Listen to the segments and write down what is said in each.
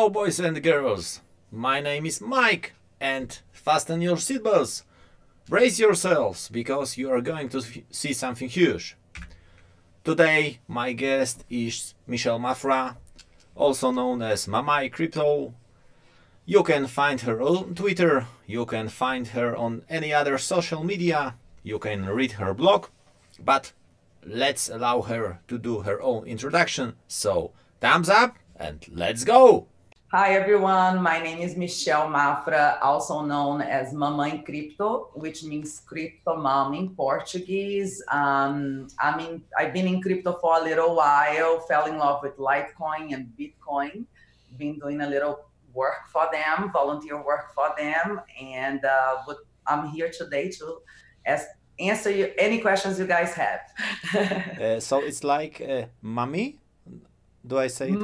Hello, boys and girls. My name is Mike, and fasten your seatbelts. Brace yourselves, because you are going to see something huge. Today, my guest is Mafra, also known as MamaeCrypto. You can find her on Twitter, you can find her on any other social media, you can read her blog, but let's allow her to do her own introduction. So, thumbs up and let's go! Hi everyone, my name is Mafra, also known as MamaeCrypto, which means crypto mom in Portuguese. I've been in crypto for a little while, fell in love with Litecoin and Bitcoin, been doing a little work for them, volunteer work for them, and I'm here today to answer any questions you guys have. So it's like mommy? Do I say it?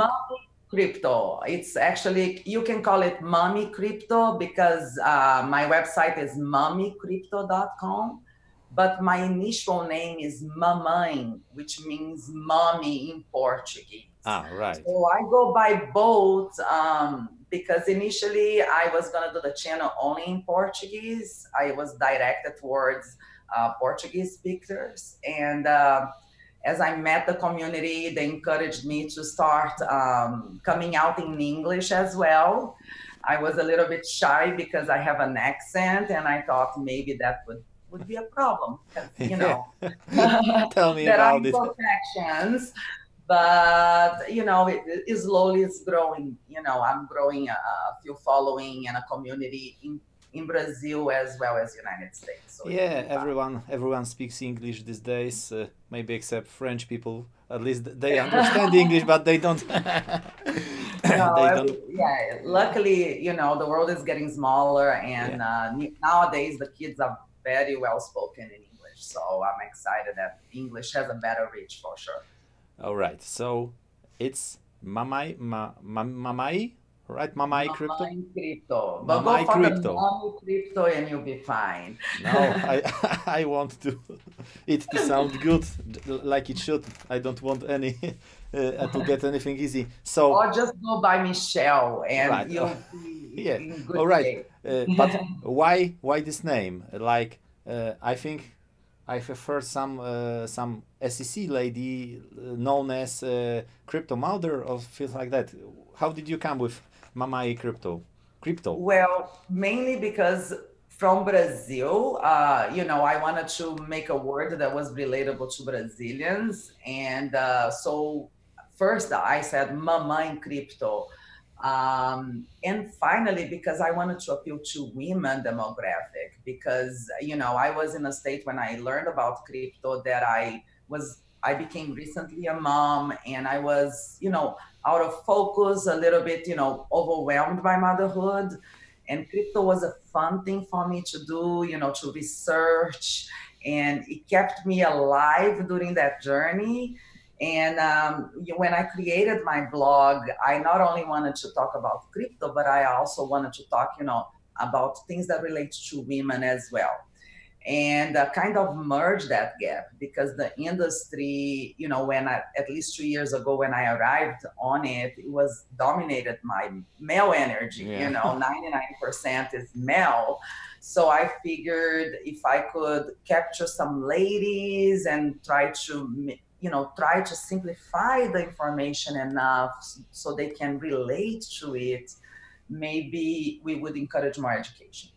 Crypto. It's actually, you can call it MamaeCrypto because my website is MamaeCrypto.com, but my initial name is Mamãe, which means mommy in Portuguese. Ah, right. So I go by both because initially I was going to do the channel only in Portuguese. I was directed towards Portuguese speakers, and as I met the community, they encouraged me to start coming out in English as well. I was a little bit shy because I have an accent, and I thought maybe that would be a problem because, you know, Tell me there are about it. imperfections, but, you know, it slowly is growing. You know, I'm growing a few following and a community in Brazil as well as United States. So yeah, everyone speaks English these days, maybe except French people. At least they understand English, but they don't. Yeah, luckily, you know, the world is getting smaller, and nowadays the kids are very well spoken in English. So I'm excited that English has a better reach for sure. All right, so it's Mamai, right? MamaeCrypto? MamaeCrypto. But go for the MamaeCrypto and you'll be fine. No, I want it to sound good, like it should. I don't want any to get anything easy. So or just go by Michelle and right. you'll be in good all right. shape. But why this name? Like I think I've heard some SEC lady known as Crypto Mother or things like that. How did you come with MamaeCrypto? Well, mainly because from Brazil, you know, I wanted to make a word that was relatable to Brazilians. And so first I said MamaeCrypto. And finally, because I wanted to appeal to women demographic, because, you know, I was in a state when I learned about crypto that I became recently a mom, and I was, you know, out of focus, a little bit, you know, overwhelmed by motherhood. And crypto was a fun thing for me to do, you know, to research, and it kept me alive during that journey. And when I created my blog, I not only wanted to talk about crypto, but I also wanted to talk, you know, about things that relate to women as well. And kind of merge that gap, because the industry, you know, at least 2 years ago when I arrived on it, it was dominated by male energy. You know, 99% is male. So I figured if I could capture some ladies and try to simplify the information enough so they can relate to it, maybe we would encourage more education.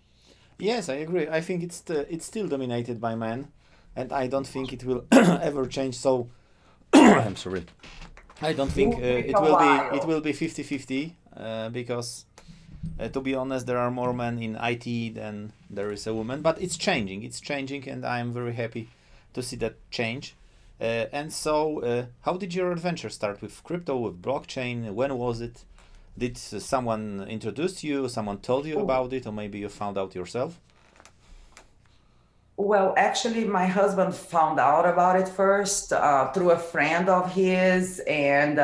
Yes, I agree. I think it's still dominated by men, and I don't think it will ever change. So I'm sorry. I don't think it will be 50-50 because to be honest, there are more men in IT than there is a woman. But it's changing. It's changing, and I'm very happy to see that change. And so, how did your adventure start with crypto, with blockchain? When was it? Did someone introduce you? Someone told you about it, or maybe you found out yourself? Well, actually, my husband found out about it first through a friend of his, and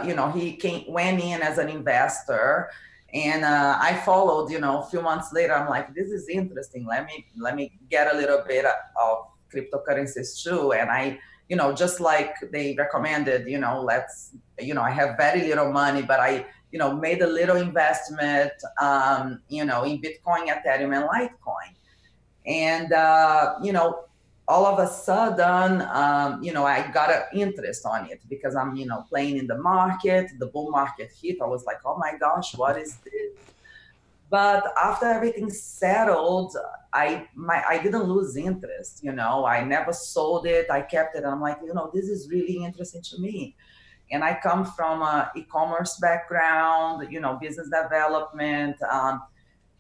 you know, he went in as an investor, and I followed. You know, a few months later, I'm like, this is interesting. Let me get a little bit of cryptocurrencies too, and I. You know, just like they recommended, you know, I have very little money, but I made a little investment, in Bitcoin, Ethereum, and Litecoin. And, all of a sudden, I got an interest on it because I'm, playing in the market. The bull market hit. I was like, oh my gosh, what is this? But after everything settled, I didn't lose interest. I never sold it. I kept it. And I'm like, this is really interesting to me. And I come from an e-commerce background, business development.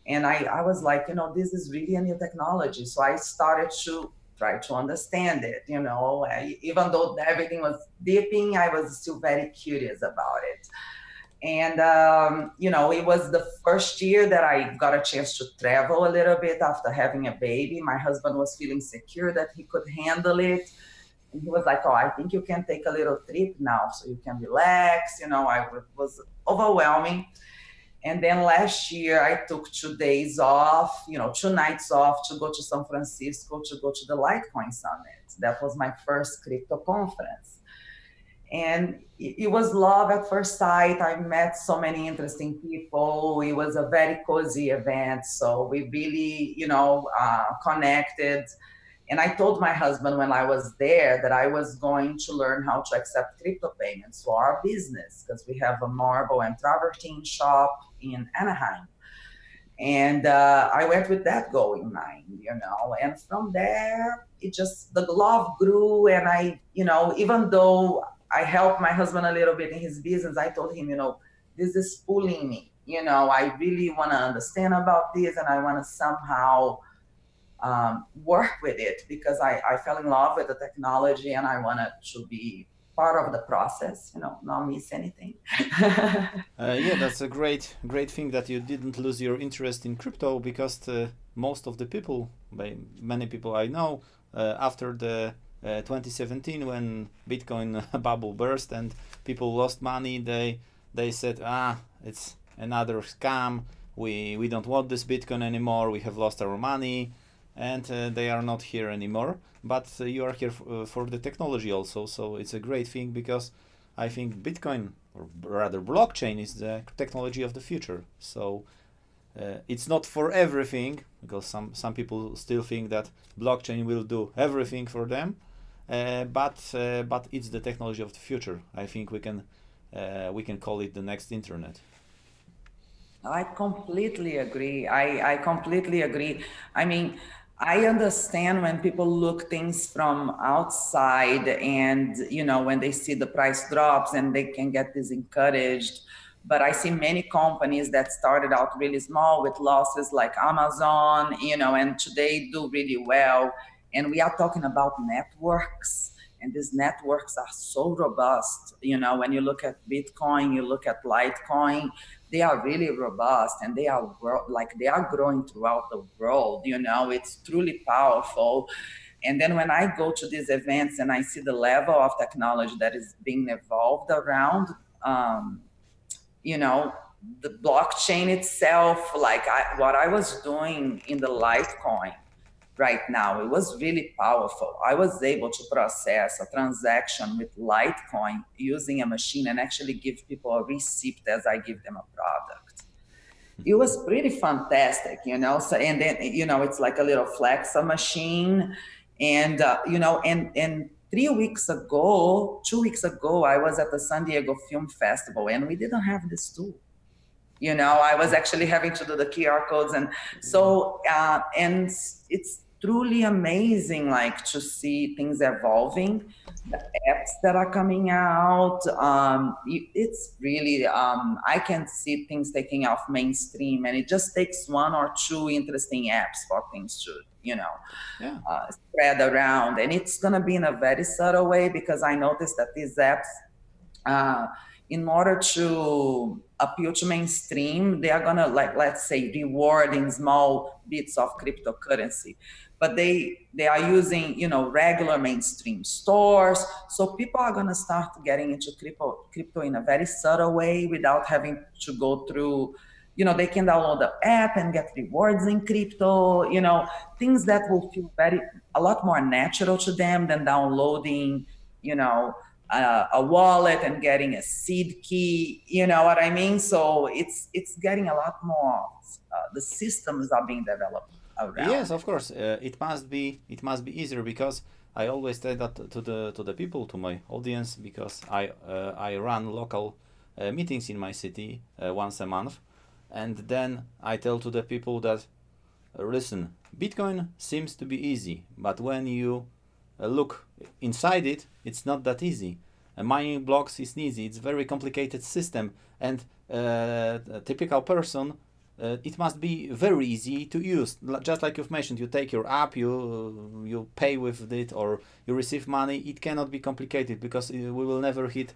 And I was like, this is really a new technology. So I started to try to understand it, even though everything was dipping, I was still very curious about it. And, it was the first year that I got a chance to travel a little bit after having a baby. My husband was feeling secure that he could handle it. And he was like, oh, I think you can take a little trip now so you can relax. It was overwhelming. And then last year I took 2 days off, 2 nights off to go to San Francisco to go to the Litecoin Summit. That was my first crypto conference. And it was love at first sight. I met so many interesting people. It was a very cozy event. So we really, connected. And I told my husband when I was there that I was going to learn how to accept crypto payments for our business because we have a marble and travertine shop in Anaheim. And I went with that goal in mind, and from there, the love grew. And I, even though I helped my husband a little bit in his business, I told him, this is pulling me. I really want to understand about this and I want to somehow work with it because I fell in love with the technology and I wanted to be part of the process, not miss anything. Yeah, that's a great thing that you didn't lose your interest in crypto because most of the people, many people I know, after the 2017 when Bitcoin bubble burst and people lost money, they said, it's another scam. We don't want this Bitcoin anymore. We have lost our money, and they are not here anymore. But you are here for the technology also, so it's a great thing because I think Bitcoin, or rather blockchain, is the technology of the future. So it's not for everything because some people still think that blockchain will do everything for them. But it's the technology of the future. I think we can call it the next internet. I completely agree. I completely agree. I mean, I understand when people look things from outside and, when they see the price drops and they can get disencouraged. But I see many companies that started out really small with losses like Amazon, and today do really well. And we are talking about networks, and these networks are so robust. When you look at Bitcoin, you look at Litecoin, they are really robust and they are growing throughout the world. It's truly powerful. And then when I go to these events and I see the level of technology that is being evolved around, the blockchain itself, what I was doing in the Litecoin right now, it was really powerful. I was able to process a transaction with Litecoin using a machine and actually give people a receipt as I give them a product. It was pretty fantastic, So, and then, it's like a little Flexa machine. And, and 2 weeks ago, I was at the San Diego Film Festival and we didn't have this tool. I was actually having to do the QR codes. And so, and it's truly amazing, to see things evolving, the apps that are coming out. It's really, I can see things taking off mainstream, and it just takes 1 or 2 interesting apps for things to, spread around. And it's going to be in a very subtle way because I noticed that these apps, in order to appeal to mainstream, they are going to, let's say, reward in small bits of cryptocurrency. But they are using, regular mainstream stores. So people are going to start getting into crypto in a very subtle way without having to go through, they can download the app and get rewards in crypto, things that will feel a lot more natural to them than downloading, a wallet and getting a seed key, you know what I mean? So it's getting a lot more, the systems are being developed Yes, around of it. course. It must be easier because I always say that to the people, to my audience, because I run local meetings in my city once a month, and then I tell to the people that listen, Bitcoin seems to be easy, but when you look inside it, it's not that easy. Mining blocks is easy. It's very complicated system, and a typical person, it must be very easy to use. Just like you've mentioned, you take your app, you pay with it, or you receive money. It cannot be complicated because we will never hit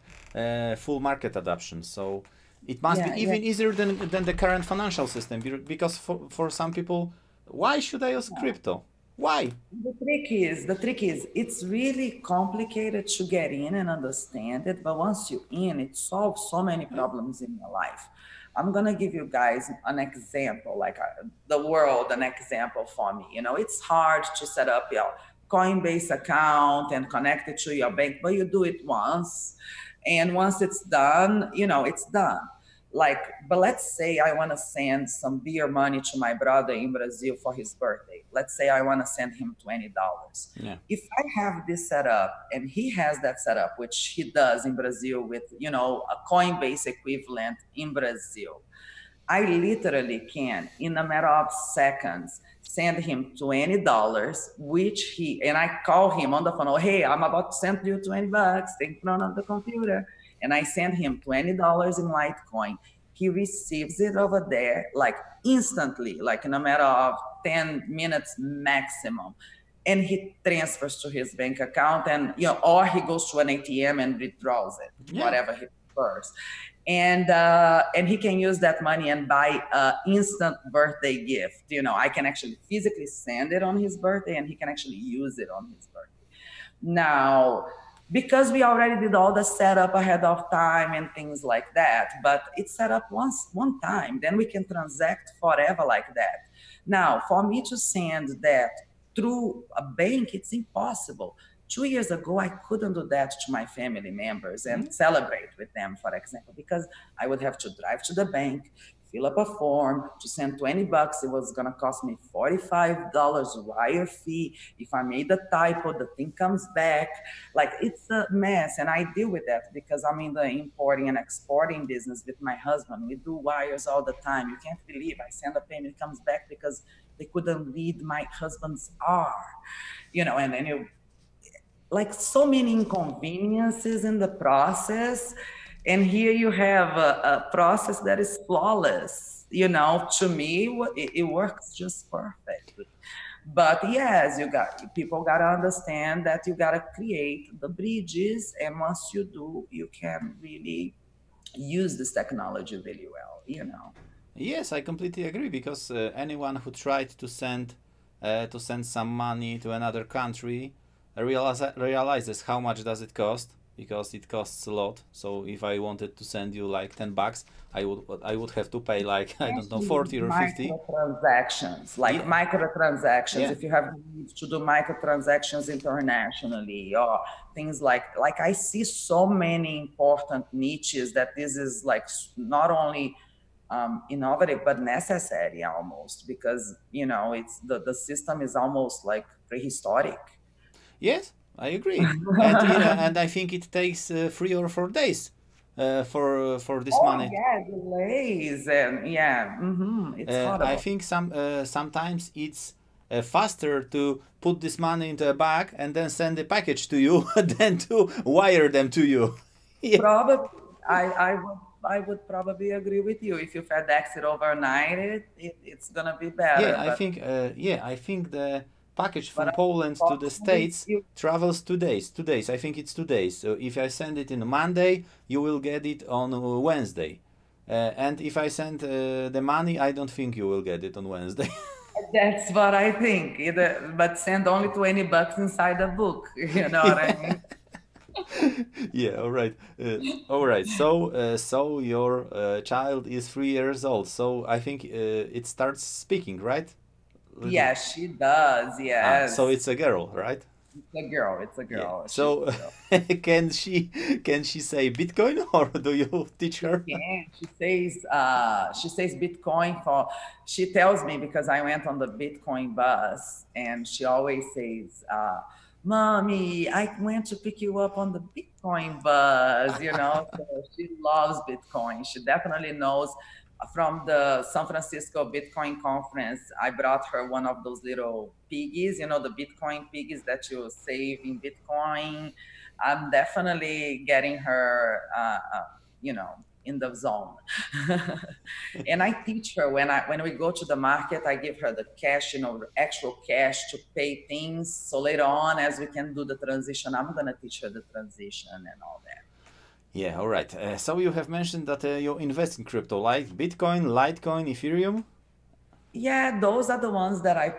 full market adoption. So it must be Yeah, yeah. even easier than the current financial system, because for some people, why should I use crypto? Why? The trick is, it's really complicated to get in and understand it, but once you're in, it solves so many problems in your life. I'm gonna give you guys an example, like the world, an example for me. You know, it's hard to set up your Coinbase account and connect it to your bank, but you do it once, and once it's done, you know, it's done. Like, but let's say I want to send some beer money to my brother in Brazil for his birthday. Let's say I want to send him $20. Yeah. If I have this set up and he has that set up, which he does in Brazil with, you know, a Coinbase equivalent in Brazil, I literally can, in a matter of seconds, send him $20, which he, and I call him on the phone, oh, hey, I'm about to send you $20, take in front of the computer. And I send him $20 in Litecoin. He receives it over there like instantly, like in a matter of 10 minutes maximum. And he transfers to his bank account, and you know, or he goes to an ATM and withdraws it, Yeah. whatever he prefers. And he can use that money and buy an instant birthday gift. You know, I can actually physically send it on his birthday, and he can actually use it on his birthday. Now, because we already did all the setup ahead of time and things like that, but it's set up one time, then we can transact forever like that. Now, for me to send that through a bank, it's impossible. 2 years ago, I couldn't do that to my family members and celebrate with them, for example, because I would have to drive to the bank, fill up a form to send $20. It was going to cost me $45 wire fee. If I made a typo, the thing comes back. Like, it's a mess. And I deal with that because I'm in the importing and exporting business with my husband. We do wires all the time. You can't believe I send a payment, it comes back because they couldn't read my husband's R, you know, and then you, like, so many inconveniences in the process. And here you have a process that is flawless. You know, to me, it works just perfectly. But yes, people gotta understand that you gotta create the bridges, and once you do, you can really use this technology really well. You know. Yes, I completely agree because anyone who tried to send some money to another country realizes how much does it cost, because it costs a lot. So if I wanted to send you like $10, I would have to pay like I don't know, Especially 40 or 50. microtransactions, like Yeah, microtransactions, yeah. if you have the need to do microtransactions internationally or things like I see so many important niches that this is like not only innovative but necessary almost, because you know it's the system is almost like prehistoric. Yes, I agree. And I think it takes 3 or 4 days for this Oh money. yeah, delays and yeah, it's I horrible. think sometimes it's faster to put this money into a bag and then send the package to you than to wire them to you. Yeah, Probably, I would probably agree with you. If you FedEx it overnight, it's gonna be yeah. better. I But think I think the package from Poland to the unfortunately, States travels 2 days. 2 days. I think it's 2 days. So if I send it on Monday, you will get it on Wednesday. And if I send the money, I don't think you will get it on Wednesday. that's what I think. But send only $20 inside the book. You know what I mean? Yeah, all right. All right. So your child is 3 years old. So I think it starts speaking, right? Little. Yeah, she does. Ah, so Yes. it's a girl, right? It's a girl. It's a Yeah. girl. She's So a girl. can she say Bitcoin or do you teach She her? can. She says Bitcoin for. She tells me because I went on the Bitcoin bus, and she always says, "Mommy, I went to pick you up on the Bitcoin bus." You know, so she loves Bitcoin. She definitely knows. From the San Francisco Bitcoin conference, I brought her one of those little piggies. You know, the Bitcoin piggies that you save in Bitcoin. I'm definitely getting her. You know, in the zone. And I teach her when we go to the market, I give her the cash, you know, the actual cash to pay things. So later on, as we can do the transition, I'm gonna teach her the transition and all that. Yeah, all right. So you have mentioned that you invest in crypto, like Bitcoin, Litecoin, Ethereum. Yeah, those are the ones that I,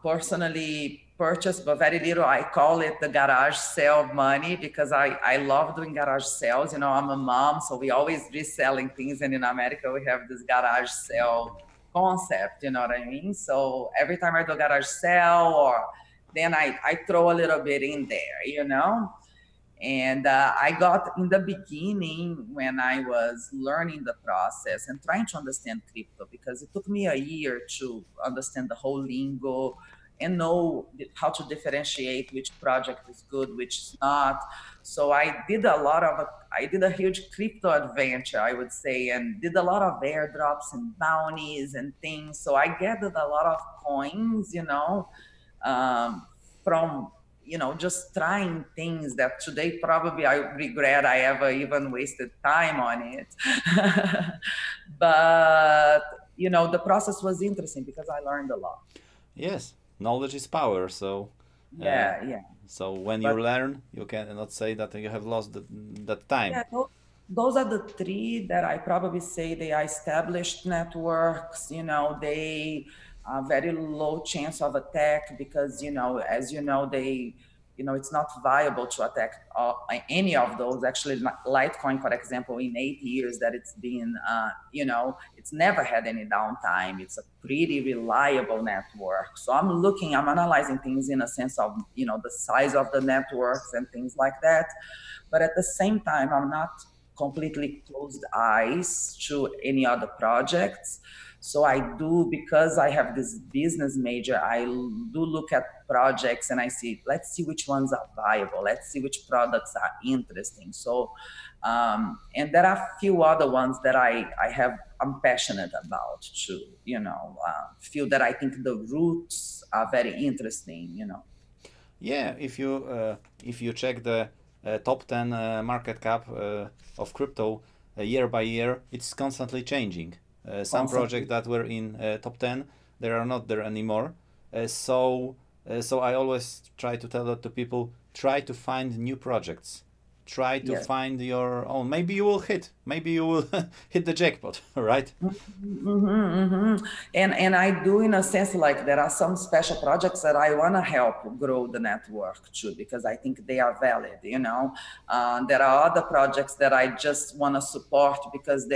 personally purchased, but very little. I call it the garage sale money because I love doing garage sales. You know, I'm a mom, so we always reselling things. And in America, we have this garage sale concept, you know what I mean? So every time I do a garage sale, or then I throw a little bit in there, you know? And I got in the beginning when I was learning the process and trying to understand crypto, because it took me a year to understand the whole lingo and know how to differentiate which project is good, which is not. So I did a huge crypto adventure, I would say, and did a lot of airdrops and bounties and things. So I gathered a lot of coins, um, from just trying things that today probably I regret I ever even wasted time on it. But the process was interesting because I learned a lot. Yes, knowledge is power. So, uh, Yeah, yeah. so when you But learn, you cannot say that you have lost that time. yeah, those are the three that I probably say they are established networks. They are very low chance of attack because, as you know, it's not viable to attack any of those. Actually, Litecoin, for example, in 8 years that it's been, it's never had any downtime. It's a pretty reliable network. So I'm analyzing things in a sense of, the size of the networks and things like that. But at the same time, I'm not completely closed eyes to any other projects. So I do, because I have this business major, I do look at projects and I see, let's see which ones are viable. Let's see which products are interesting. So, and there are a few other ones that I'm passionate about too, feel that I think the roots are very interesting. Yeah, if you check the top 10 market cap of crypto year by year, it's constantly changing. Some projects Constantly. that were in top 10, they are not there anymore. So I always try to tell that to people: try to find new projects. Try to Yes. find your own. Maybe you will hit. Maybe you will hit the jackpot, right? And I do, in a sense, like there are some special projects that I want to help grow the network too, because I think they are valid. There are other projects that I just want to support because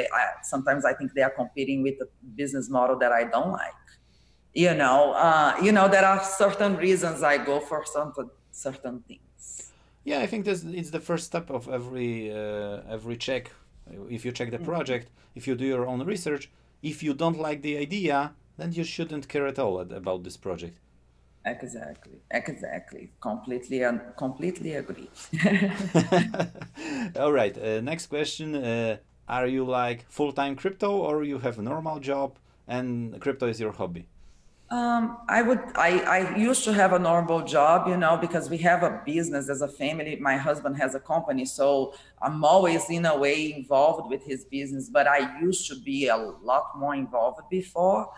sometimes I think they are competing with a business model that I don't like. There are certain reasons I go for certain things. Yeah, I think this it's the first step of every check. If you check the project, if you do your own research, if you don't like the idea, then you shouldn't care at all about this project. Exactly. Completely agree. All right. Next question: are you like full-time crypto, or you have a normal job and crypto is your hobby? I used to have a normal job, because we have a business as a family. My husband has a company, so I'm always in a way involved with his business, but I used to be a lot more involved before.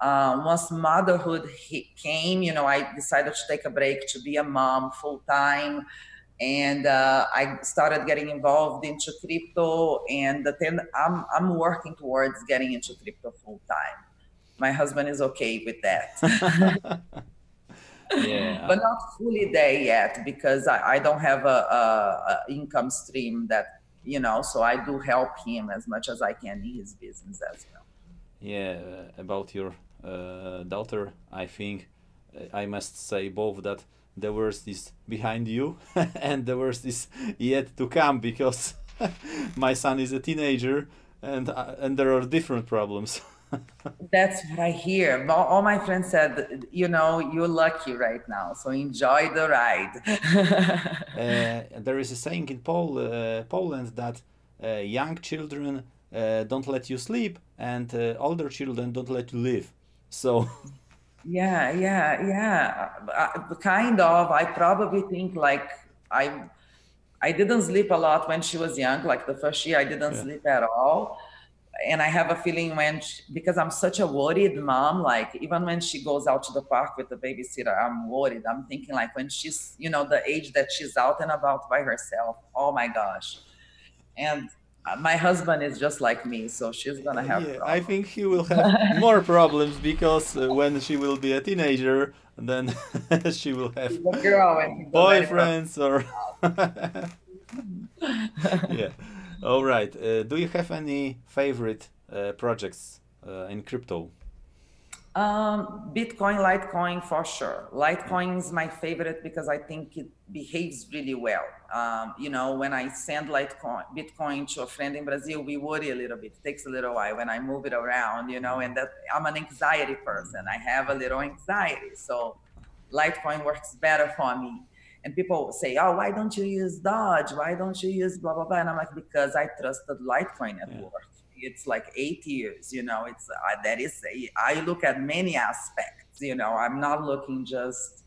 Once motherhood came, I decided to take a break to be a mom full time. And I started getting involved into crypto, and then I'm working towards getting into crypto full time. My husband is okay with that, Yeah. but not fully there yet because I don't have a income stream that, so I do help him as much as I can in his business as well. Yeah. About your daughter, I think I must say both that the worst is behind you and the worst is yet to come, because my son is a teenager and there are different problems. That's what I hear. All my friends said, you know, you're lucky right now, so enjoy the ride. There is a saying in Poland that young children don't let you sleep, and older children don't let you live. So Yeah. Kind of. I probably think like I didn't sleep a lot when she was young. Like the first year, I didn't yeah, sleep at all. And I have a feeling because I'm such a worried mom, like even when she goes out to the park with the babysitter, I'm worried. I'm thinking like when she's, you know, the age that she's out and about by herself. Oh my gosh. And my husband is just like me, so she's gonna have yeah, I problems. think he will have more problems, because when she will be a teenager, then she will have She's a girl and he's a very boyfriends or yeah. All right. Do you have any favorite projects in crypto? Bitcoin, Litecoin for sure. Litecoin is my favorite because I think it behaves really well. You know, when I send Bitcoin to a friend in Brazil, we worry a little bit. It takes a little while when I move it around, you know, and that I'm an anxiety person. I have a little anxiety. So Litecoin works better for me. And people say, oh, why don't you use Dodge? Why don't you use blah, blah, blah? And I'm like, because I trusted Litecoin Yeah. network. It's like 8 years, you know, I look at many aspects, you know, I'm not looking just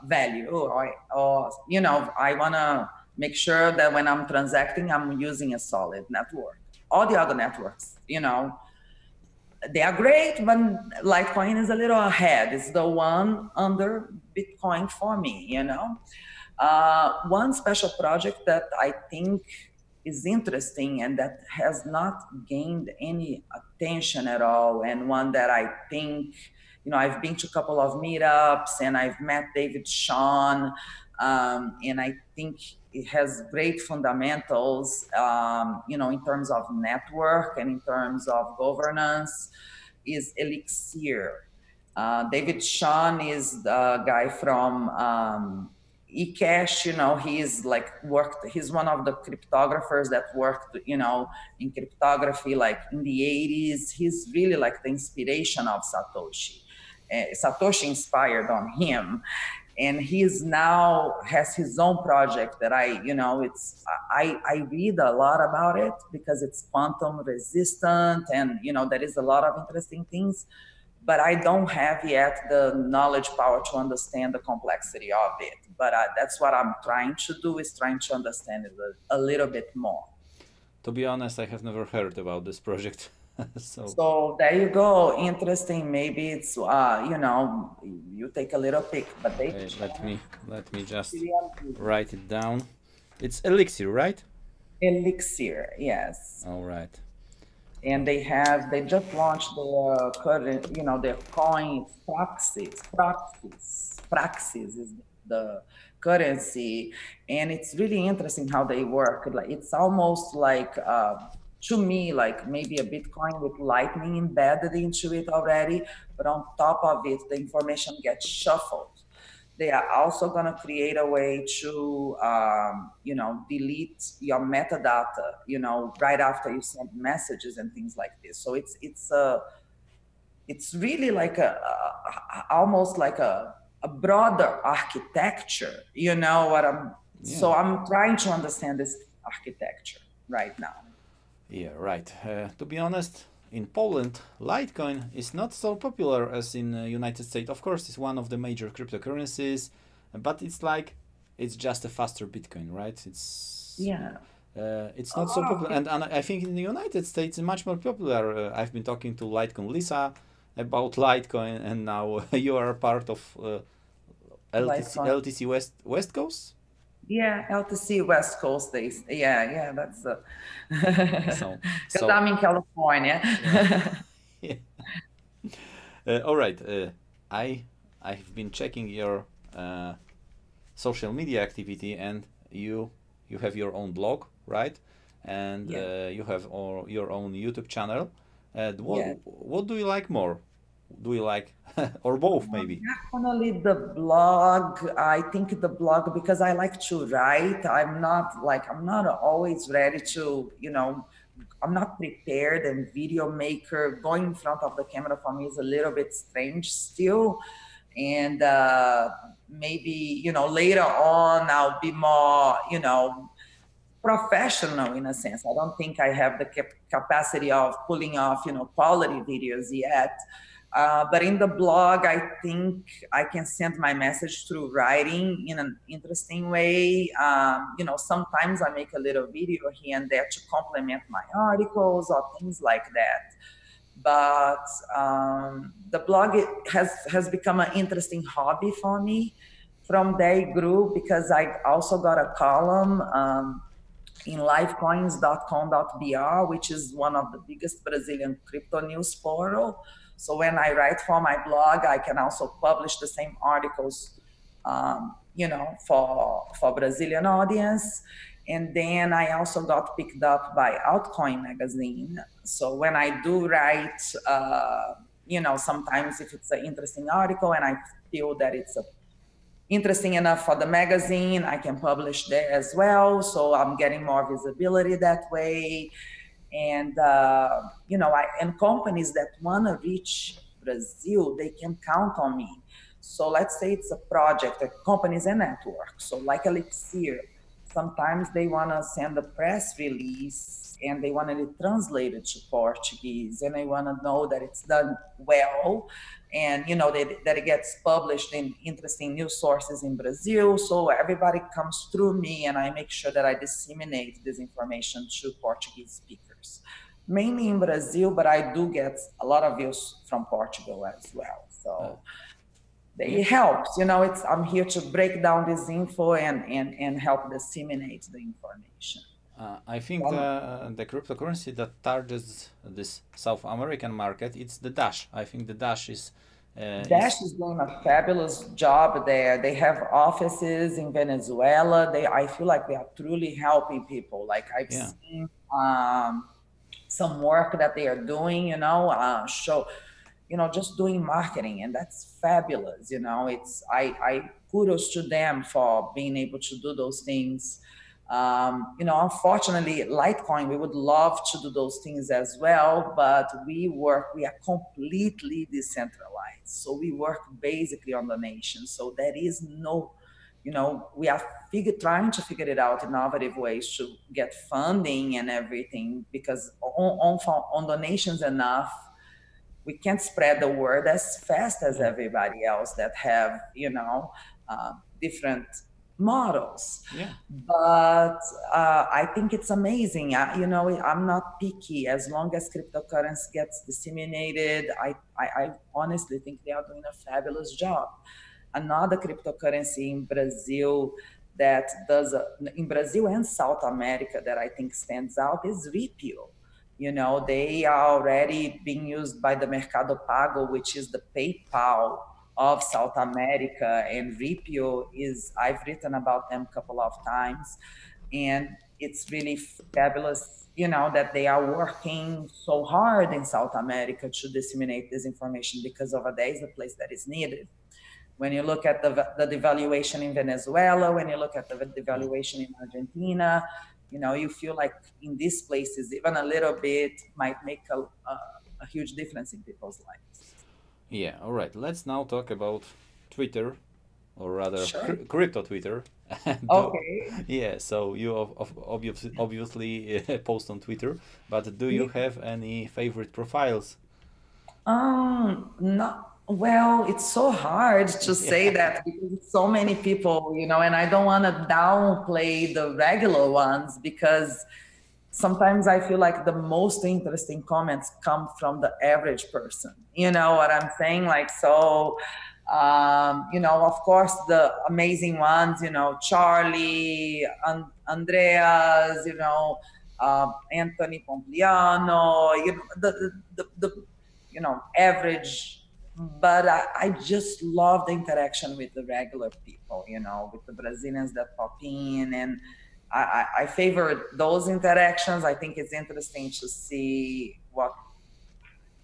value or, you know, I want to make sure that when I'm transacting, I'm using a solid network. All the other networks, you know, they are great, but Litecoin is a little ahead. It's the one under Bitcoin for me, you know. One special project that I think is interesting and that has not gained any attention at all, and one that I think, you know, I've been to a couple of meetups and I've met David Sean, and I think it has great fundamentals, you know, in terms of network and in terms of governance, is Elixir. David Sean is the guy from eCash, you know, he's one of the cryptographers that worked, you know, in cryptography like in the 80s. He's really like the inspiration of Satoshi. Satoshi inspired on him. And he's now has his own project that I read a lot about it because it's quantum resistant, and you know there is a lot of interesting things, but I don't have yet the knowledge power to understand the complexity of it. But that's what I'm trying to do, is trying to understand it a little bit more. To be honest, I have never heard about this project. So there you go. Interesting. Maybe it's you know, you take a little pick, but they let me just write it down. It's Elixir, right? Elixir, yes. All right. And they just launched their current, you know, their coin Praxis is the currency, and it's really interesting how they work. Like it's almost like to me like maybe a Bitcoin with Lightning embedded into it already, but on top of it, the information gets shuffled. They are also going to create a way to, you know, delete your metadata, you know, right after you send messages and things like this. So it's really like almost like a broader architecture, you know what so I'm trying to understand this architecture right now. Yeah, right. To be honest, in Poland, Litecoin is not so popular as in United States. Of course, it's one of the major cryptocurrencies, but it's just a faster Bitcoin, right? It's not so popular, and I think in the United States it's much more popular. I've been talking to Litecoin Lisa about Litecoin, and now you are part of LTC West Coast. Yeah, LTC West Coast days. Yeah, that's because I'm in California. Yeah. All right. I've been checking your social media activity, and you have your own blog, right? And you have your own YouTube channel. What do you like more? do you like? Or both, maybe? Definitely the blog. I think the blog because I like to write. I'm not always ready to, I'm not prepared, and video maker going in front of the camera for me is a little bit strange still. And maybe, later on I'll be more, professional in a sense. I don't think I have the capacity of pulling off, quality videos yet. But in the blog, I think I can send my message through writing in an interesting way. Sometimes I make a little video here and there to complement my articles or things like that. But the blog has become an interesting hobby for me. From there it grew because I also got a column in livecoins.com.br, which is one of the biggest Brazilian crypto news portal. So when I write for my blog, I can also publish the same articles, for Brazilian audience. And then I also got picked up by Altcoin magazine. So when I do write, sometimes if it's an interesting article and I feel that it's interesting enough for the magazine, I can publish there as well. So I'm getting more visibility that way. And, and companies that want to reach Brazil, they can count on me. So let's say it's a project that companies and networks. So like Elixir, sometimes they want to send a press release and they want it translated to Portuguese and they want to know that it's done well and that it gets published in interesting news sources in Brazil. So everybody comes through me and I make sure that I disseminate this information to Portuguese speakers, mainly in Brazil, but I do get a lot of views from Portugal as well. So it helps, I'm here to break down this info and help disseminate the information. I think the cryptocurrency that targets this South American market, it's the Dash. I think the Dash is... Dash is doing a fabulous job there. They have offices in Venezuela. I feel like they are truly helping people. Like I've seen some work that they are doing, just doing marketing, and that's fabulous. I kudos to them for being able to do those things. Unfortunately, Litecoin, we would love to do those things as well, but we are completely decentralized. So we work basically on donations. So there is no, we are trying to figure it out innovative ways to get funding and everything, because on donations enough, we can't spread the word as fast as everybody else that have, different models. But I think it's amazing. I'm not picky. As long as cryptocurrency gets disseminated, I honestly think they are doing a fabulous job. Another cryptocurrency in Brazil that does in Brazil and South America that I think stands out is Ripio. They are already being used by the Mercado Pago, which is the PayPal of South America, and Ripio I've written about them a couple of times, and it's really fabulous, that they are working so hard in South America to disseminate this information, because over there is a place that is needed. When you look at the devaluation in Venezuela, when you look at the devaluation in Argentina, you feel like in these places, even a little bit might make a huge difference in people's lives. Yeah, all right. Let's now talk about Twitter, or rather crypto Twitter. Okay. Yeah, so you obviously post on Twitter, but do you have any favorite profiles? No. Well, it's so hard to say that because so many people, and I don't want to downplay the regular ones, because sometimes I feel like the most interesting comments come from the average person. You know what I'm saying? Of course, the amazing ones, Charlie, Andreas, Anthony Pompliano, the average. But I just love the interaction with the regular people, with the Brazilians that pop in, and I favor those interactions. I think it's interesting to see what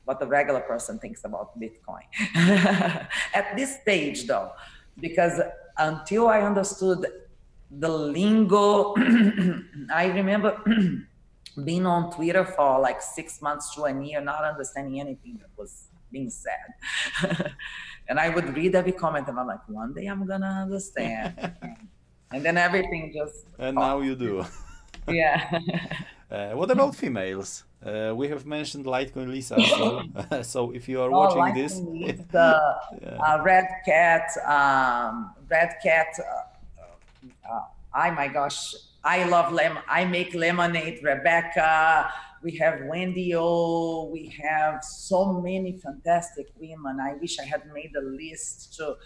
what the regular person thinks about Bitcoin. At this stage, though, because until I understood the lingo, I remember being on Twitter for like 6 months to a year, not understanding anything that was being said. And I would read every comment and I'm like, one day I'm gonna understand. And then everything just And now you do. Yeah. What about females? We have mentioned Litecoin Lisa, so if you are watching this, the Red Cat, oh my gosh, I love I make lemonade, Rebecca. We have Wendy. Oh, we have so many fantastic women. I wish I had made a list to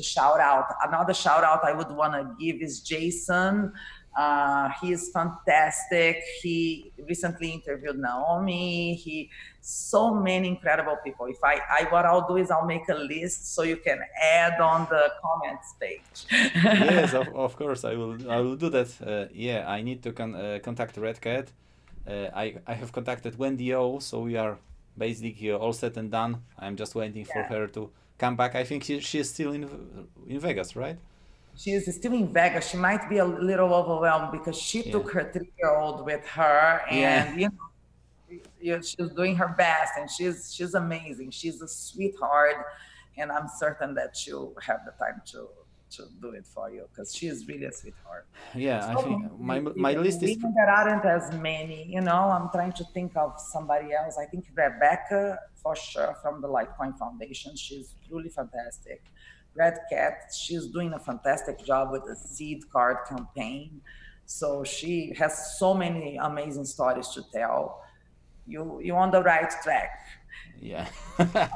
shout out. Another shout out I would want to give is Jason. He is fantastic. He recently interviewed Naomi. So many incredible people. If what I'll do is I'll make a list so you can add on the comments page. Yes, of course I will do that. Yeah, I need to contact Red Cat. I have contacted Wendy O, so we are basically all set and done. I'm just waiting for her to come back. I think she's still in Vegas, right? She is still in Vegas. She might be a little overwhelmed because she took her 3-year-old with her, and she's doing her best, and she's amazing. She's a sweetheart, and I'm certain that she'll have the time to do it for you because she is really a sweetheart. Yeah, so I think my list is. There aren't as many, I'm trying to think of somebody else. I think Rebecca, for sure, from the Litecoin Foundation. She's truly fantastic. Red Cat, she's doing a fantastic job with the seed card campaign. So she has so many amazing stories to tell. You're on the right track. Yeah,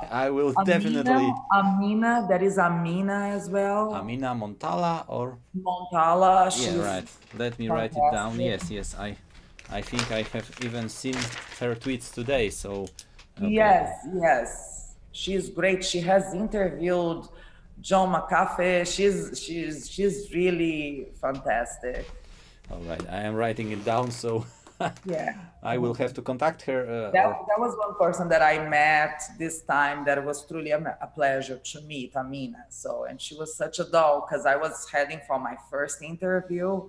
I will definitely. Amina, there is Amina as well. Amina Montala or? Montala. Yeah, right. Let me write it down. Yes. I think I have even seen her tweets today. So. Okay. Yes. She's great. She has interviewed John McAfee. She's really fantastic. All right, I am writing it down, so I will have to contact her. That was one person that I met this time that was truly a pleasure to meet, Amina. And she was such a doll because I was heading for my first interview,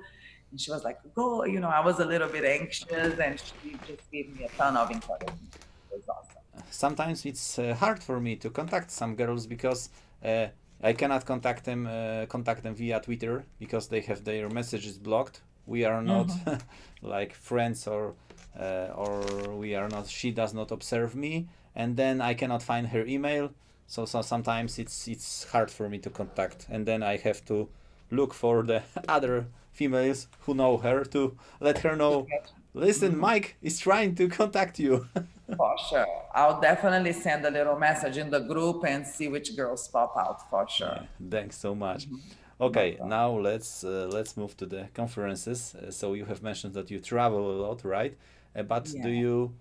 and she was like, "Go," I was a little bit anxious, and she just gave me a ton of encouragement. It was awesome. Sometimes it's hard for me to contact some girls because I cannot contact them via Twitter because they have their messages blocked. We are not like friends or we are not. She does not observe me, and then I cannot find her email. So sometimes it's hard for me to contact, and then I have to look for the other females who know her to let her know. Listen, Mike is trying to contact you. For sure. I'll definitely send a little message in the group and see which girls pop out, for sure. Yeah, thanks so much. Okay, now let's move to the conferences. So you have mentioned that you travel a lot, right? But do you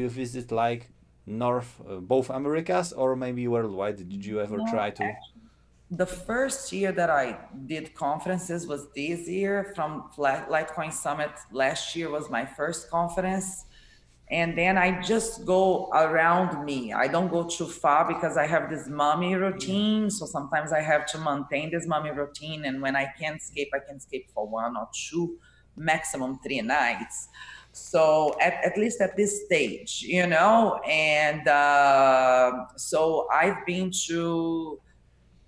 visit like both Americas or maybe worldwide? Did you ever try to? The first year that I did conferences was this year. From Litecoin Summit last year was my first conference. And then I just go around me. I don't go too far because I have this mommy routine. So sometimes I have to maintain this mommy routine. And when I can escape for 1 or 2, maximum 3 nights. So at least at this stage, and so I've been to,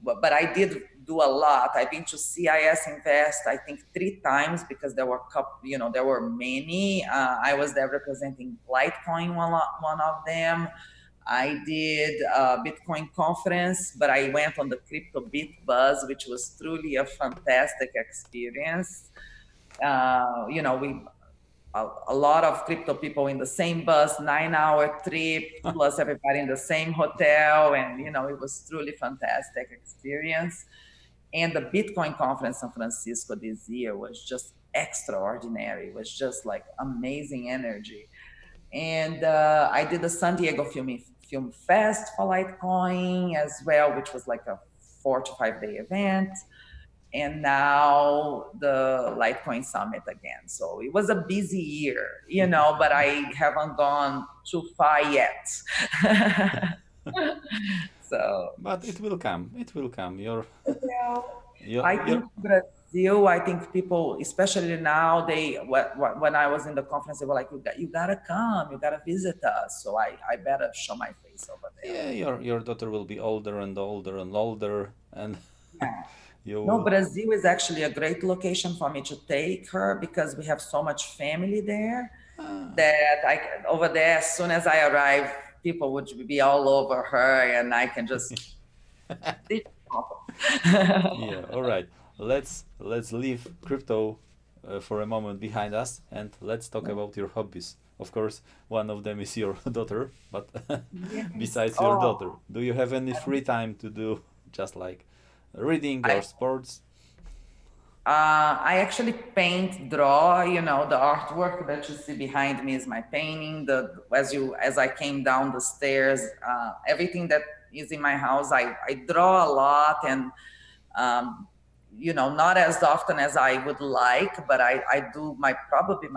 but I did do a lot. I've been to CIS Invest, I think 3 times because there were there were many. I was there representing Litecoin, one of them. I did a Bitcoin conference, but I went on the Crypto Bit Buzz, which was truly a fantastic experience. A lot of crypto people in the same bus, 9-hour trip, plus everybody in the same hotel. And, it was truly fantastic experience. And the Bitcoin conference in San Francisco this year was just extraordinary. It was just like amazing energy. And I did the San Diego Film Fest for Litecoin as well, which was like a 4 to 5 day event. and now the Litecoin Summit again. So it was a busy year, you know, but I haven't gone too far yet. So, But it will come. It will come. I think Brazil, I think people, especially now, when I was in the conference, they were like, you gotta come, you gotta visit us. So I better show my face over there. Yeah, your daughter will be older and older and older, and Yeah. you No, will. Brazil is actually a great location for me to take her because we have so much family there that over there, as soon as I arrive, people would be all over her and I can just. Yeah, all right. Let's leave crypto for a moment behind us, and let's talk about your hobbies. Of course, one of them is your daughter, but Yes. besides your daughter, do you have any free time to do just like reading or sports? I actually paint, draw, you know, the artwork that you see behind me is my painting. As I came down the stairs, everything that is in my house, I draw a lot and, you know, not as often as I would like, but I do probably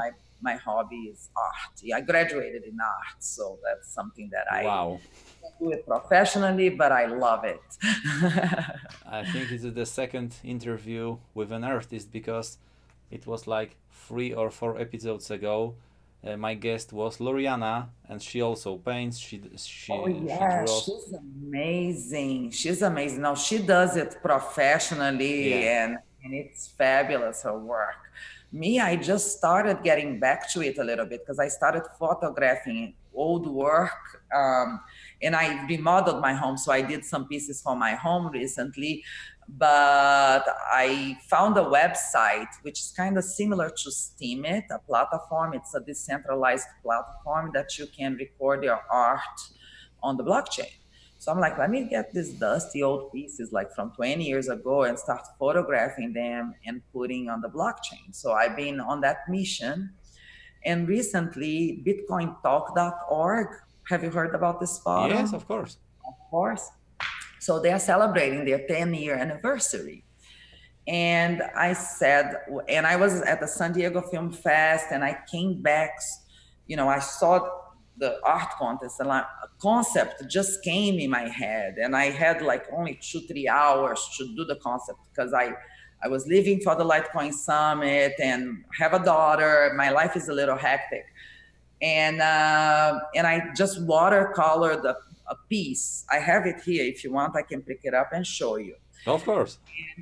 my hobby is art. I graduated in art. So that's something that I Wow. do it professionally, but I love it. I think it's the second interview with an artist because it was like 3 or 4 episodes ago. My guest was Loriana, and she also paints. Oh She yeah, draws. she's amazing. She's amazing. Now she does it professionally Yeah. and it's fabulous, her work. Me, I just started getting back to it a little bit because I started photographing old work, and I remodeled my home. So I did some pieces for my home recently, but I found a website which is kind of similar to Steemit, a platform. It's a decentralized platform that you can record your art on the blockchain. So I'm like, let me get these dusty old pieces like from 20 years ago and start photographing them and putting on the blockchain. So I've been on that mission. And recently, bitcointalk.org, have you heard about this forum? Yes, of course. Of course. So they are celebrating their 10-year anniversary. And I said, and I was at the San Diego Film Fest and I came back, you know, I saw the art contest and a concept just came in my head. And I had like only 2-3 hours to do the concept because I was leaving for the Litecoin Summit and have a daughter. My life is a little hectic. And I just watercolored a piece. I have it here. If you want, I can pick it up and show you. Of course.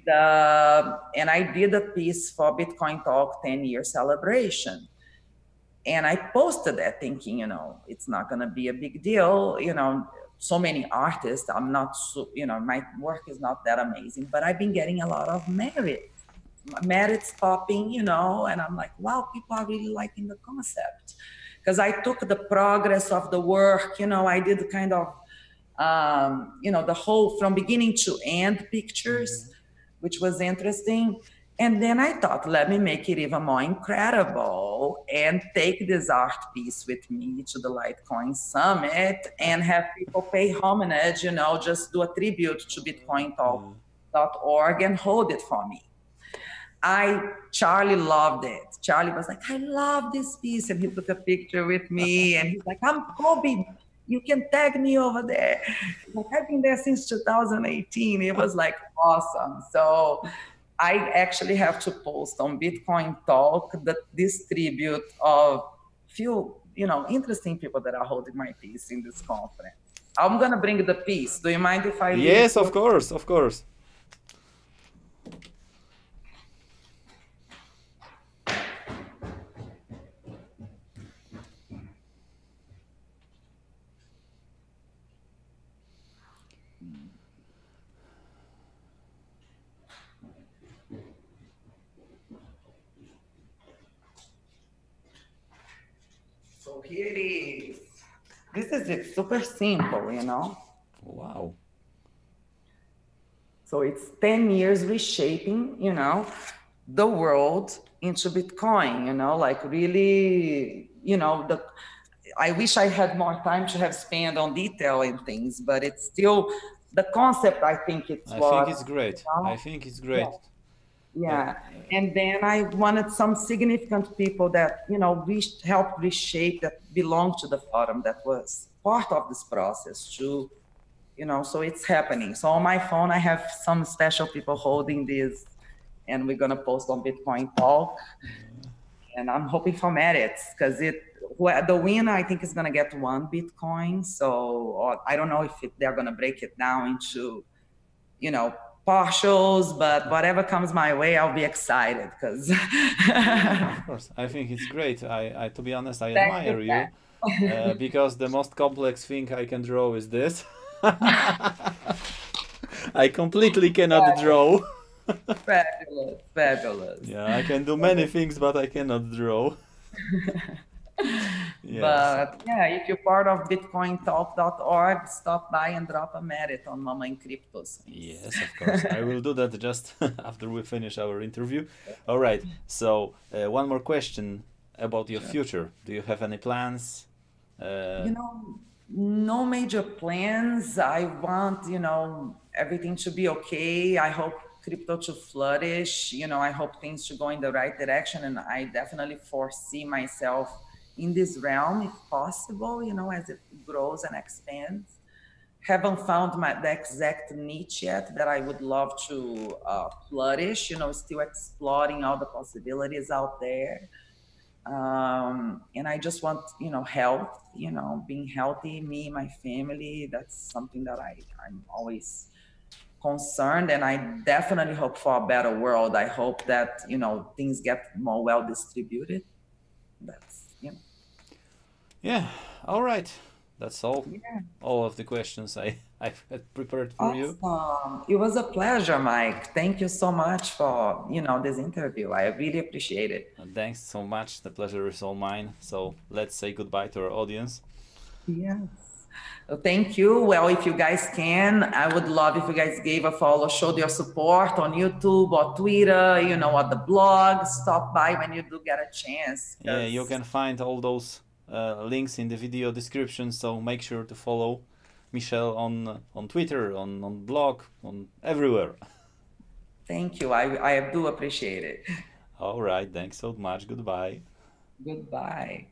And I did a piece for Bitcoin Talk 10-year celebration. And I posted that thinking, you know, it's not going to be a big deal. You know, so many artists, I'm not, you know, my work is not that amazing, but I've been getting a lot of merits popping, you know, and I'm like, wow, people are really liking the concept. Because I took the progress of the work, you know, I did kind of, you know, the whole from beginning to end pictures, which was interesting. And then I thought, let me make it even more incredible and take this art piece with me to the Litecoin Summit and have people pay homage, you know, just do a tribute to bitcointalk.org and hold it for me. Charlie loved it. Charlie was like, I love this piece. And he took a picture with me and he's like, I'm Kobe. You can tag me over there. Like, I've been there since 2018. It was like awesome. So I actually have to post on Bitcoin Talk this tribute of few, you know, interesting people that are holding my piece in this conference. I'm going to bring the piece. Do you mind if I... Yes, of course, of course. So here it is. This is it, super simple, you know? Wow. So it's 10 years reshaping, you know, the world into Bitcoin, you know, like really, you know, I wish I had more time to have spent on detail and things, but it's still the concept. I think it's I think it's great. You know? I think it's great. Yeah. Yeah. And then I wanted some significant people that, you know, helped reshape, that belong to the forum, that was part of this process too, you know, so it's happening. So on my phone, I have some special people holding this, and we're going to post on Bitcoin Talk. And I'm hoping for merits, because the winner, I think, is going to get 1 Bitcoin. So I don't know if they're going to break it down into, you know, partials, but whatever comes my way, I'll be excited, because Of course, I think it's great. I to be honest, I admire you because the most complex thing I can draw is this. I completely cannot draw. Fabulous, fabulous. Yeah, I can do many things, but I cannot draw. Yes. But yeah, if you're part of bitcointalk.org, stop by and drop a merit on MamaeCrypto. Yes, of course. I will do that just after we finish our interview. All right. So one more question about your future. Do you have any plans? You know, no major plans. I want, you know, everything to be okay. I hope crypto to flourish. You know, I hope things to go in the right direction. And I definitely foresee myself in this realm, if possible, you know, as it grows and expands. Haven't found the exact niche yet that I would love to flourish, you know, still exploring all the possibilities out there. And I just want, you know, health, you know, being healthy, me, my family. That's something that I'm always concerned, and I definitely hope for a better world. I hope that, you know, things get more well distributed. That's, you know. Yeah, all right. That's all. Yeah. All of the questions I've had prepared for you. It was a pleasure, Mike. Thank you so much for, you know, this interview. I really appreciate it. Thanks so much. The pleasure is all mine. So let's say goodbye to our audience. Yes. Well, thank you. Well, if you guys can, I would love if you guys gave a follow, showed your support on YouTube or Twitter, you know, or the blog. Stop by when you do get a chance. Yeah, you can find all those links in the video description, so make sure to follow Michelle on Twitter, on blog, on everywhere. Thank you. I do appreciate it. All right, thanks so much. Goodbye. Goodbye.